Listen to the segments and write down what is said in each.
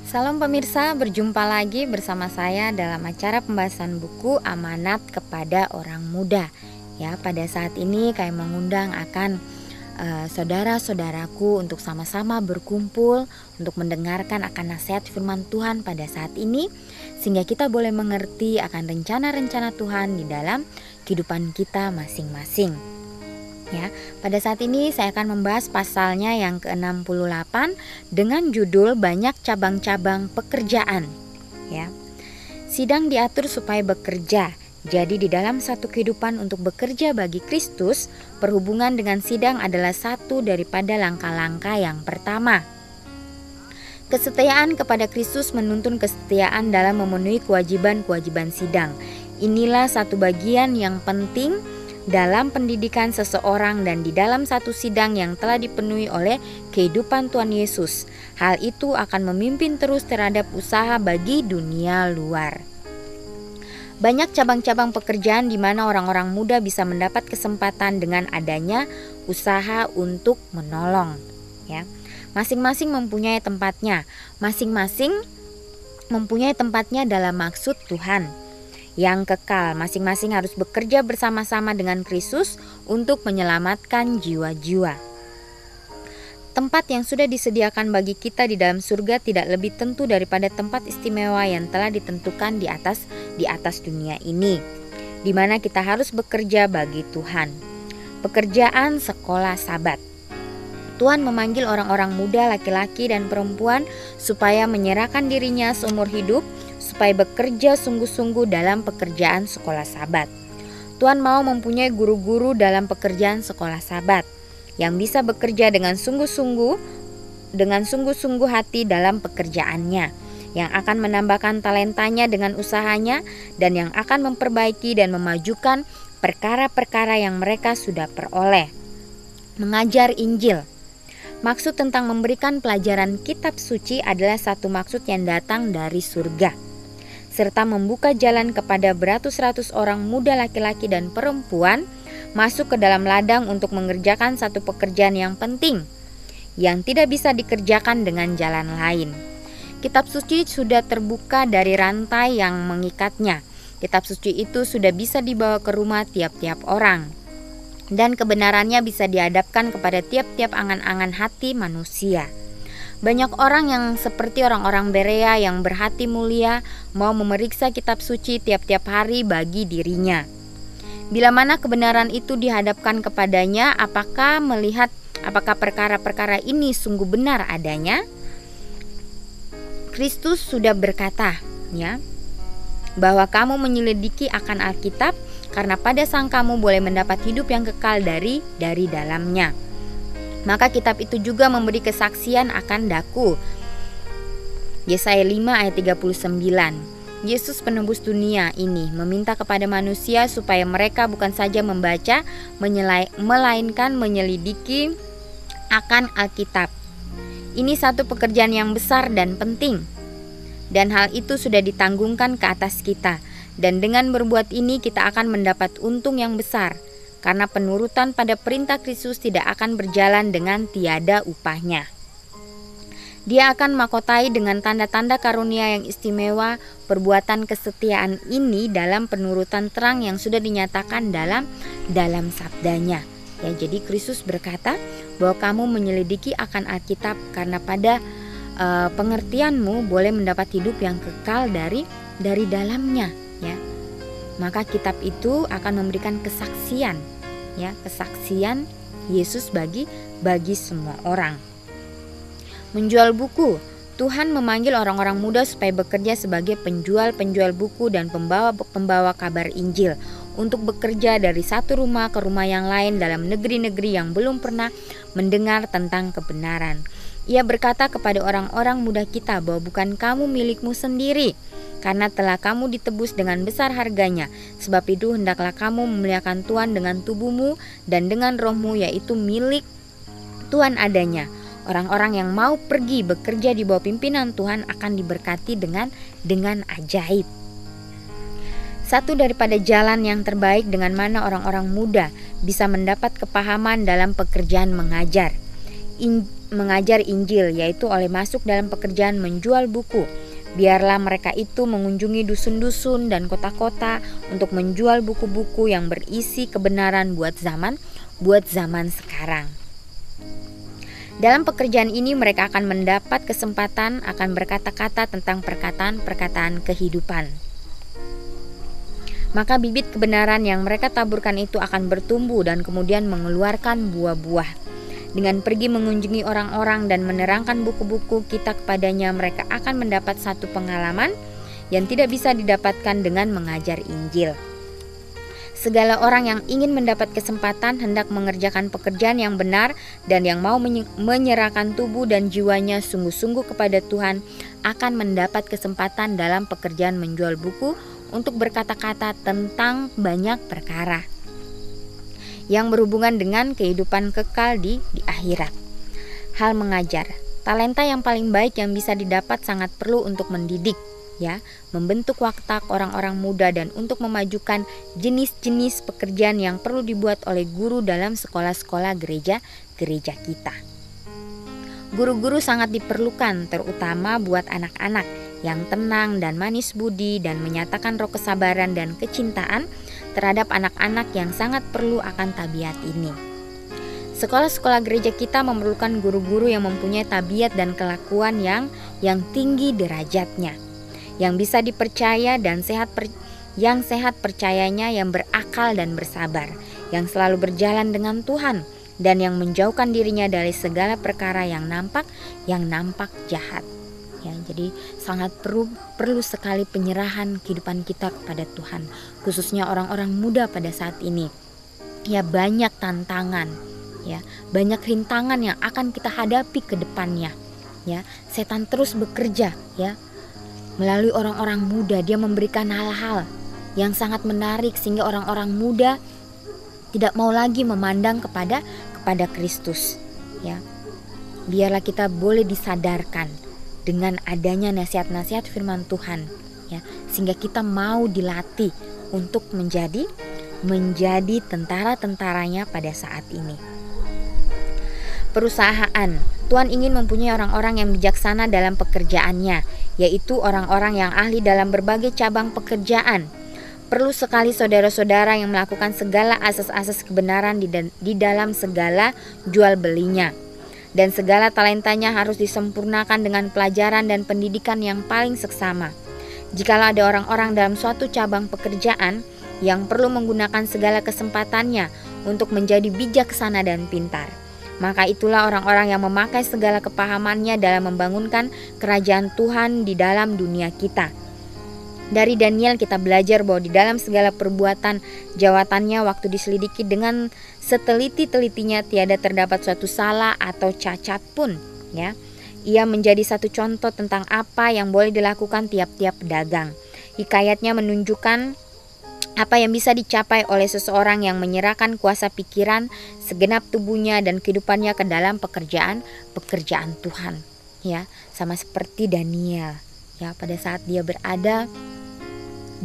Salam pemirsa, berjumpa lagi bersama saya dalam acara pembahasan buku Amanat kepada Orang Muda. Ya, pada saat ini kami mengundang akan saudara-saudaraku untuk sama-sama berkumpul untuk mendengarkan akan nasihat firman Tuhan pada saat ini, sehingga kita boleh mengerti akan rencana-rencana Tuhan di dalam kehidupan kita masing-masing. Ya, pada saat ini saya akan membahas pasalnya yang ke-68 dengan judul banyak cabang-cabang pekerjaan. Ya. Sidang diatur supaya bekerja. Jadi di dalam satu kehidupan untuk bekerja bagi Kristus, perhubungan dengan sidang adalah satu daripada langkah-langkah yang pertama. Kesetiaan kepada Kristus menuntun kesetiaan dalam memenuhi kewajiban-kewajiban sidang. Inilah satu bagian yang penting dalam pendidikan seseorang dan di dalam satu sidang yang telah dipenuhi oleh kehidupan Tuhan Yesus. Hal itu akan memimpin terus terhadap usaha bagi dunia luar. Banyak cabang-cabang pekerjaan di mana orang-orang muda bisa mendapat kesempatan dengan adanya usaha untuk menolong. Ya, masing-masing mempunyai tempatnya. Masing-masing mempunyai tempatnya dalam maksud Tuhan yang kekal. Masing-masing harus bekerja bersama-sama dengan Kristus untuk menyelamatkan jiwa-jiwa. Tempat yang sudah disediakan bagi kita di dalam surga tidak lebih tentu daripada tempat istimewa yang telah ditentukan di atas dunia ini, di mana kita harus bekerja bagi Tuhan. Pekerjaan sekolah Sabat. Tuhan memanggil orang-orang muda, laki-laki dan perempuan supaya menyerahkan dirinya seumur hidup supaya bekerja sungguh-sungguh dalam pekerjaan sekolah Sabat. Tuhan mau mempunyai guru-guru dalam pekerjaan sekolah Sabat yang bisa bekerja dengan sungguh-sungguh hati dalam pekerjaannya, yang akan menambahkan talentanya dengan usahanya dan yang akan memperbaiki dan memajukan perkara-perkara yang mereka sudah peroleh. Mengajar Injil. Maksud tentang memberikan pelajaran kitab suci adalah satu maksud yang datang dari surga, serta membuka jalan kepada beratus-ratus orang muda laki-laki dan perempuan masuk ke dalam ladang untuk mengerjakan satu pekerjaan yang penting yang tidak bisa dikerjakan dengan jalan lain. Kitab suci sudah terbuka dari rantai yang mengikatnya. Kitab suci itu sudah bisa dibawa ke rumah tiap-tiap orang, dan kebenarannya bisa dihadapkan kepada tiap-tiap angan-angan hati manusia. Banyak orang yang seperti orang-orang Berea yang berhati mulia mau memeriksa kitab suci tiap-tiap hari bagi dirinya. Bila mana kebenaran itu dihadapkan kepadanya, apakah perkara-perkara ini sungguh benar adanya? Kristus sudah berkata, ya, bahwa kamu menyelidiki akan Alkitab karena pada sang kamu boleh mendapat hidup yang kekal dari dalamnya. Maka kitab itu juga memberi kesaksian akan daku. Yesaya 5 ayat 39. Yesus penebus dunia ini meminta kepada manusia supaya mereka bukan saja membaca, melainkan menyelidiki akan Alkitab. Ini satu pekerjaan yang besar dan penting, dan hal itu sudah ditanggungkan ke atas kita. Dan dengan berbuat ini kita akan mendapat untung yang besar, karena penurutan pada perintah Kristus tidak akan berjalan dengan tiada upahnya. Dia akan mahkotai dengan tanda-tanda karunia yang istimewa perbuatan kesetiaan ini dalam penurutan terang yang sudah dinyatakan dalam sabdanya. Ya, jadi Kristus berkata bahwa kamu menyelidiki akan Alkitab karena pada pengertianmu boleh mendapat hidup yang kekal dari dalamnya. Ya, maka kitab itu akan memberikan kesaksian, ya, kesaksian Yesus bagi semua orang. Menjual buku. Tuhan memanggil orang-orang muda supaya bekerja sebagai penjual-penjual buku dan pembawa kabar Injil untuk bekerja dari satu rumah ke rumah yang lain dalam negeri-negeri yang belum pernah mendengar tentang kebenaran. Ia berkata kepada orang-orang muda kita bahwa bukan kamu milikmu sendiri, karena telah kamu ditebus dengan besar harganya. Sebab itu hendaklah kamu memuliakan Tuhan dengan tubuhmu dan dengan rohmu, yaitu milik Tuhan adanya. Orang-orang yang mau pergi bekerja di bawah pimpinan Tuhan akan diberkati dengan ajaib. Satu daripada jalan yang terbaik dengan mana orang-orang muda bisa mendapat kepahaman dalam pekerjaan mengajar. mengajar Injil, yaitu oleh masuk dalam pekerjaan menjual buku. Biarlah mereka itu mengunjungi dusun-dusun dan kota-kota untuk menjual buku-buku yang berisi kebenaran buat zaman sekarang. Dalam pekerjaan ini mereka akan mendapat kesempatan akan berkata-kata tentang perkataan-perkataan kehidupan. Maka bibit kebenaran yang mereka taburkan itu akan bertumbuh dan kemudian mengeluarkan buah-buah. Dengan pergi mengunjungi orang-orang dan menerangkan buku-buku kita kepadanya, mereka akan mendapat satu pengalaman yang tidak bisa didapatkan dengan mengajar Injil. Segala orang yang ingin mendapat kesempatan hendak mengerjakan pekerjaan yang benar dan yang mau menyerahkan tubuh dan jiwanya sungguh-sungguh kepada Tuhan akan mendapat kesempatan dalam pekerjaan menjual buku untuk berkata-kata tentang banyak perkara yang berhubungan dengan kehidupan kekal di akhirat. Hal mengajar, talenta yang paling baik yang bisa didapat sangat perlu untuk mendidik, membentuk watak orang-orang muda dan untuk memajukan jenis-jenis pekerjaan yang perlu dibuat oleh guru dalam sekolah-sekolah gereja kita. Guru-guru sangat diperlukan, terutama buat anak-anak yang tenang dan manis budi dan menyatakan roh kesabaran dan kecintaan terhadap anak-anak yang sangat perlu akan tabiat ini. Sekolah-sekolah gereja kita memerlukan guru-guru yang mempunyai tabiat dan kelakuan yang tinggi derajatnya, yang bisa dipercaya dan yang sehat percayanya, yang berakal dan bersabar, yang selalu berjalan dengan Tuhan dan yang menjauhkan dirinya dari segala perkara yang nampak jahat. Jadi sangat perlu sekali penyerahan kehidupan kita kepada Tuhan, khususnya orang-orang muda pada saat ini. Banyak tantangan, banyak rintangan yang akan kita hadapi ke depannya. Setan terus bekerja, melalui orang-orang muda. Dia memberikan hal-hal yang sangat menarik sehingga orang-orang muda tidak mau lagi memandang kepada Kristus. Biarlah kita boleh disadarkan dengan adanya nasihat-nasihat firman Tuhan, sehingga kita mau dilatih untuk menjadi tentara-tentaranya pada saat ini. Perusahaan, Tuhan ingin mempunyai orang-orang yang bijaksana dalam pekerjaannya, yaitu orang-orang yang ahli dalam berbagai cabang pekerjaan. Perlu sekali saudara-saudara yang melakukan segala asas-asas kebenaran di dalam segala jual belinya. Dan segala talentanya harus disempurnakan dengan pelajaran dan pendidikan yang paling seksama. Jikalau ada orang-orang dalam suatu cabang pekerjaan yang perlu menggunakan segala kesempatannya untuk menjadi bijaksana dan pintar, maka itulah orang-orang yang memakai segala kepahamannya dalam membangunkan kerajaan Tuhan di dalam dunia kita. Dari Daniel kita belajar bahwa di dalam segala perbuatan jawatannya waktu diselidiki dengan seteliti-telitinya tiada terdapat suatu salah atau cacat pun. Ia menjadi satu contoh tentang apa yang boleh dilakukan tiap-tiap pedagang. Hikayatnya menunjukkan apa yang bisa dicapai oleh seseorang yang menyerahkan kuasa pikiran, segenap tubuhnya dan kehidupannya ke dalam pekerjaan Tuhan. Sama seperti Daniel. Pada saat dia berada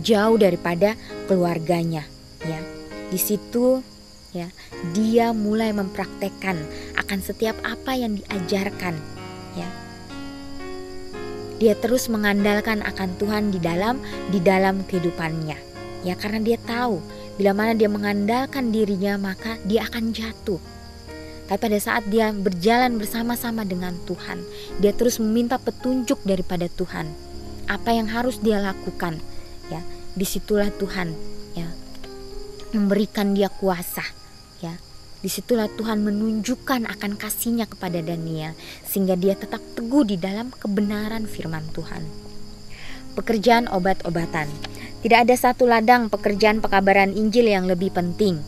jauh daripada keluarganya, di situ dia mulai mempraktekkan akan setiap apa yang diajarkan. Dia terus mengandalkan akan Tuhan di dalam kehidupannya, karena dia tahu bila mana dia mengandalkan dirinya maka dia akan jatuh. Tapi pada saat dia berjalan bersama-sama dengan Tuhan, dia terus meminta petunjuk daripada Tuhan apa yang harus dia lakukan. Disitulah Tuhan memberikan dia kuasa. Disitulah Tuhan menunjukkan akan kasih-Nya kepada Daniel sehingga dia tetap teguh di dalam kebenaran firman Tuhan. Pekerjaan obat-obatan. Tidak ada satu ladang pekerjaan pekabaran Injil yang lebih penting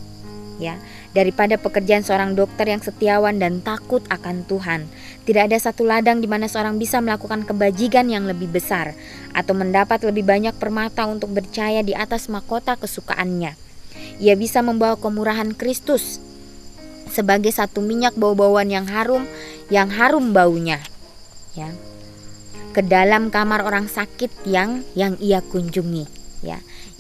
daripada pekerjaan seorang dokter yang setiawan dan takut akan Tuhan. Tidak ada satu ladang di mana seorang bisa melakukan kebajikan yang lebih besar atau mendapat lebih banyak permata untuk bercahaya di atas mahkota kesukaannya. Ia bisa membawa kemurahan Kristus sebagai satu minyak bau-bauan yang harum baunya, ke dalam kamar orang sakit yang ia kunjungi.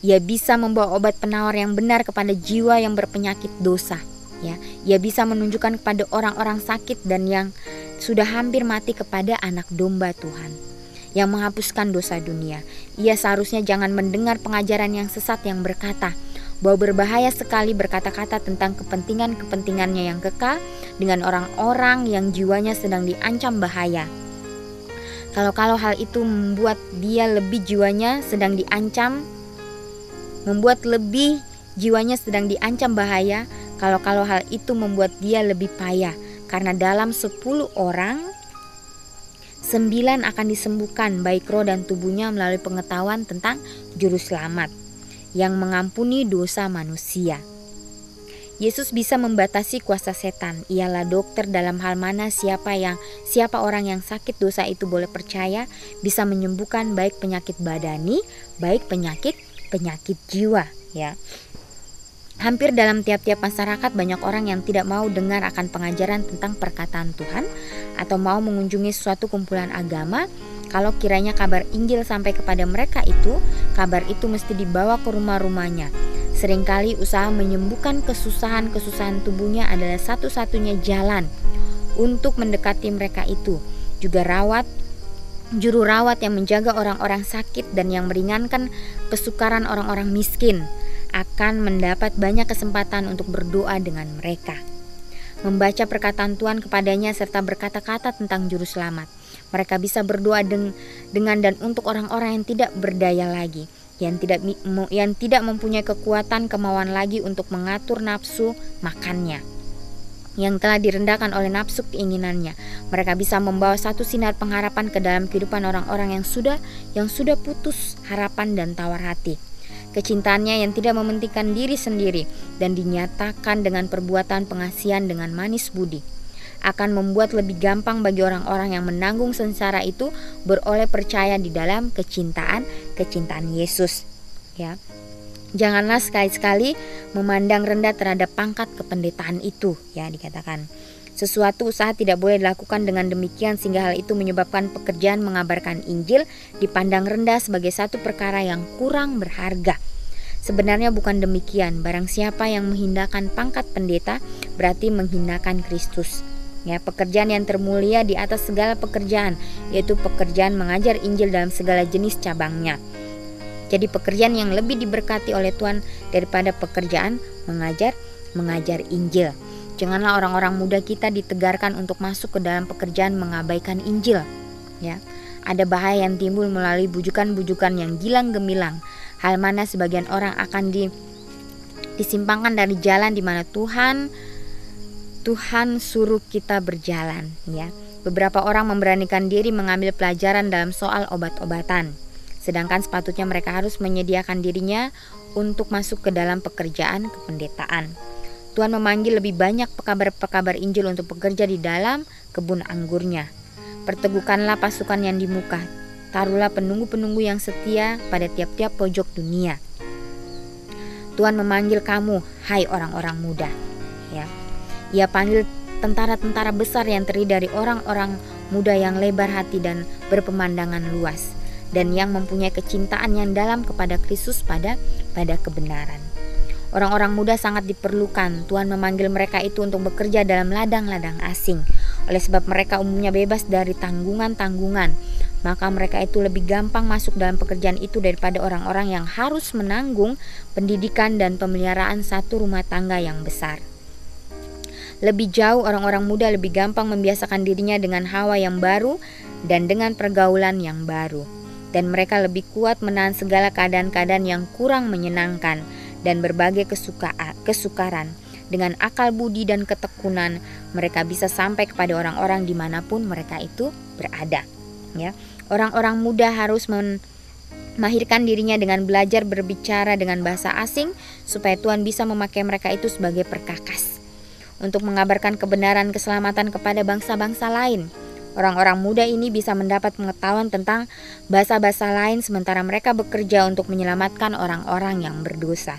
Ia bisa membawa obat penawar yang benar kepada jiwa yang berpenyakit dosa. Ya, ia bisa menunjukkan kepada orang-orang sakit dan yang sudah hampir mati kepada anak domba Tuhan yang menghapuskan dosa dunia. Ia seharusnya jangan mendengar pengajaran yang sesat yang berkata bahwa berbahaya sekali berkata-kata tentang kepentingannya yang kekal dengan orang-orang yang jiwanya sedang diancam bahaya. Kalau hal itu membuat dia lebih jiwanya sedang diancam, bahaya, kalau hal itu membuat dia lebih payah, karena dalam 10 orang 9 akan disembuhkan baik roh dan tubuhnya melalui pengetahuan tentang juru selamat yang mengampuni dosa manusia. Yesus bisa membatasi kuasa setan. Ialah dokter dalam hal mana siapa orang yang sakit dosa itu boleh percaya bisa menyembuhkan baik penyakit badani, baik penyakit jiwa, ya. Hampir dalam tiap-tiap masyarakat banyak orang yang tidak mau dengar akan pengajaran tentang perkataan Tuhan atau mau mengunjungi suatu kumpulan agama. Kalau kiranya kabar Injil sampai kepada mereka itu, kabar itu mesti dibawa ke rumah-rumahnya. Seringkali usaha menyembuhkan kesusahan tubuhnya adalah satu-satunya jalan untuk mendekati mereka itu. Juga juru rawat yang menjaga orang-orang sakit dan yang meringankan kesukaran orang-orang miskin akan mendapat banyak kesempatan untuk berdoa dengan mereka, membaca perkataan Tuhan kepadanya serta berkata-kata tentang juru selamat. Mereka bisa berdoa dengan dan untuk orang-orang yang tidak berdaya lagi, yang tidak mempunyai kekuatan kemauan lagi untuk mengatur nafsu makannya, yang telah direndahkan oleh nafsu keinginannya. Mereka bisa membawa satu sinar pengharapan ke dalam kehidupan orang-orang yang sudah putus harapan dan tawar hati. Kecintaannya yang tidak mementingkan diri sendiri dan dinyatakan dengan perbuatan pengasihan dengan manis budi akan membuat lebih gampang bagi orang-orang yang menanggung sengsara itu beroleh percaya di dalam kecintaan Yesus, ya. Janganlah sekali-sekali memandang rendah terhadap pangkat kependetaan itu, ya, dikatakan. Sesuatu usaha tidak boleh dilakukan dengan demikian sehingga hal itu menyebabkan pekerjaan mengabarkan Injil dipandang rendah sebagai satu perkara yang kurang berharga. Sebenarnya bukan demikian. Barang siapa yang menghinakan pangkat pendeta berarti menghinakan Kristus. Ya, pekerjaan yang termulia di atas segala pekerjaan, yaitu pekerjaan mengajar Injil dalam segala jenis cabangnya. Jadi pekerjaan yang lebih diberkati oleh Tuhan daripada pekerjaan mengajar Injil. Janganlah orang-orang muda kita ditegarkan untuk masuk ke dalam pekerjaan mengabaikan Injil, ya. Ada bahaya yang timbul melalui bujukan-bujukan yang gilang gemilang, hal mana sebagian orang akan disimpangkan dari jalan di mana Tuhan suruh kita berjalan, ya. Beberapa orang memberanikan diri mengambil pelajaran dalam soal obat-obatan, sedangkan sepatutnya mereka harus menyediakan dirinya untuk masuk ke dalam pekerjaan kependetaan. Tuhan memanggil lebih banyak pekabar-pekabar Injil untuk bekerja di dalam kebun anggurnya. Perteguhkanlah pasukan yang di muka, taruhlah penunggu-penunggu yang setia pada tiap-tiap pojok dunia. Tuhan memanggil kamu, hai orang-orang muda, ya. Ia panggil tentara-tentara besar yang terdiri dari orang-orang muda yang lebar hati dan berpemandangan luas, dan yang mempunyai kecintaan yang dalam kepada Kristus pada kebenaran. Orang-orang muda sangat diperlukan. Tuhan memanggil mereka itu untuk bekerja dalam ladang-ladang asing. Oleh sebab mereka umumnya bebas dari tanggungan-tanggungan, maka mereka itu lebih gampang masuk dalam pekerjaan itu daripada orang-orang yang harus menanggung pendidikan dan pemeliharaan satu rumah tangga yang besar. Lebih jauh orang-orang muda lebih gampang membiasakan dirinya dengan hawa yang baru dan dengan pergaulan yang baru. Dan mereka lebih kuat menahan segala keadaan-keadaan yang kurang menyenangkan dan berbagai kesukaran. Dengan akal budi dan ketekunan mereka bisa sampai kepada orang-orang dimanapun mereka itu berada, ya. Orang-orang muda harus memahirkan dirinya dengan belajar berbicara dengan bahasa asing supaya Tuhan bisa memakai mereka itu sebagai perkakas untuk mengabarkan kebenaran keselamatan kepada bangsa-bangsa lain. Orang-orang muda ini bisa mendapat pengetahuan tentang bahasa-bahasa lain sementara mereka bekerja untuk menyelamatkan orang-orang yang berdosa.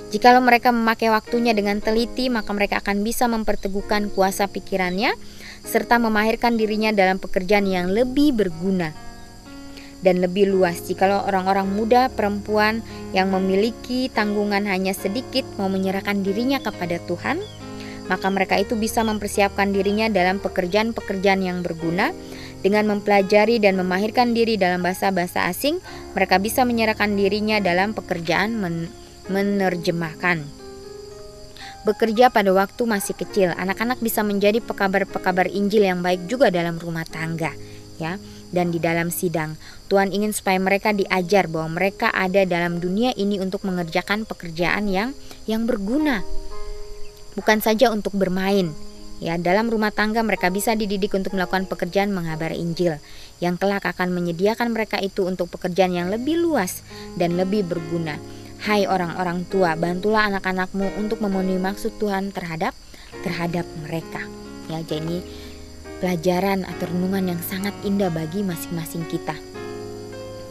Jikalau mereka memakai waktunya dengan teliti, maka mereka akan bisa memperteguhkan kuasa pikirannya serta memahirkan dirinya dalam pekerjaan yang lebih berguna. dan lebih luas. Jikalau orang-orang muda, perempuan yang memiliki tanggungan hanya sedikit mau menyerahkan dirinya kepada Tuhan, maka mereka itu bisa mempersiapkan dirinya dalam pekerjaan-pekerjaan yang berguna. Dengan mempelajari dan memahirkan diri dalam bahasa-bahasa asing, mereka bisa menyerahkan dirinya dalam pekerjaan menerjemahkan. Bekerja pada waktu masih kecil, anak-anak bisa menjadi pekabar-pekabar Injil yang baik juga dalam rumah tangga, ya. Dan di dalam sidang, Tuhan ingin supaya mereka diajar bahwa mereka ada dalam dunia ini untuk mengerjakan pekerjaan yang berguna, bukan saja untuk bermain. Ya, dalam rumah tangga mereka bisa dididik untuk melakukan pekerjaan menghabari Injil yang kelak akan menyediakan mereka itu untuk pekerjaan yang lebih luas dan lebih berguna. Hai orang-orang tua, bantulah anak-anakmu untuk memenuhi maksud Tuhan terhadap mereka. Ya, jadi pelajaran atau renungan yang sangat indah bagi masing-masing kita.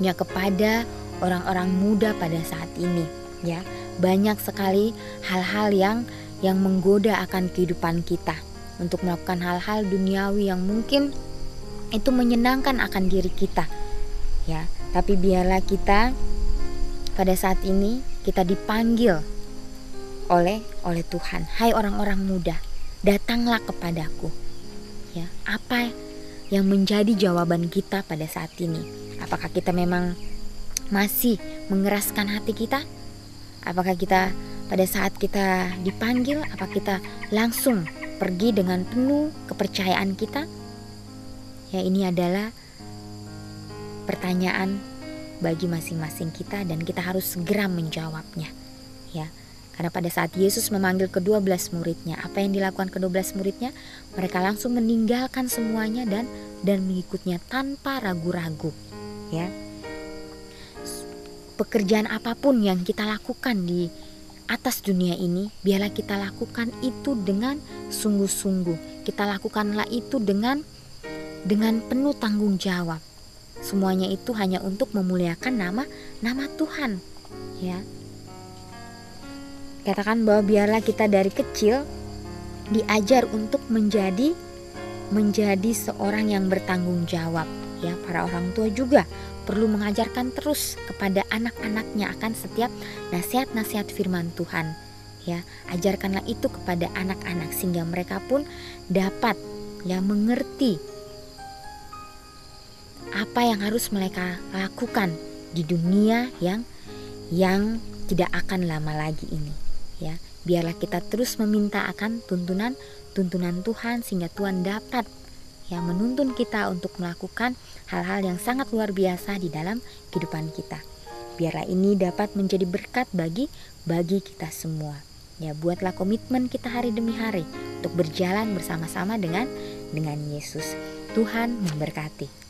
Ya, kepada orang-orang muda pada saat ini, ya, banyak sekali hal-hal yang menggoda akan kehidupan kita untuk melakukan hal-hal duniawi yang mungkin itu menyenangkan akan diri kita, ya. Tapi biarlah kita pada saat ini kita dipanggil oleh Tuhan. Hai orang-orang muda, datanglah kepadaku. Ya, apa yang menjadi jawaban kita pada saat ini? Apakah kita memang masih mengeraskan hati kita? Apakah kita pada saat kita dipanggil, apa kita langsung pergi dengan penuh kepercayaan kita? Ya, ini adalah pertanyaan bagi masing-masing kita dan kita harus segera menjawabnya. Ya, karena pada saat Yesus memanggil ke-12 muridnya, apa yang dilakukan ke-12 muridnya? Mereka langsung meninggalkan semuanya dan mengikutnya tanpa ragu-ragu. Ya, pekerjaan apapun yang kita lakukan di atas dunia ini, biarlah kita lakukan itu dengan sungguh-sungguh. Kita lakukanlah itu dengan penuh tanggung jawab. Semuanya itu hanya untuk memuliakan nama Tuhan, ya. Katakan bahwa biarlah kita dari kecil diajar untuk menjadi seorang yang bertanggung jawab, ya. Para orang tua juga perlu mengajarkan terus kepada anak-anaknya akan setiap nasihat-nasihat firman Tuhan. Ya, ajarkanlah itu kepada anak-anak sehingga mereka pun dapat mengerti apa yang harus mereka lakukan di dunia yang tidak akan lama lagi ini. Ya, biarlah kita terus meminta akan tuntunan Tuhan sehingga Tuhan dapat menuntun kita untuk melakukan hal-hal yang sangat luar biasa di dalam kehidupan kita. Biarlah ini dapat menjadi berkat bagi kita semua. Ya, buatlah komitmen kita hari demi hari untuk berjalan bersama-sama dengan Yesus. Tuhan memberkati.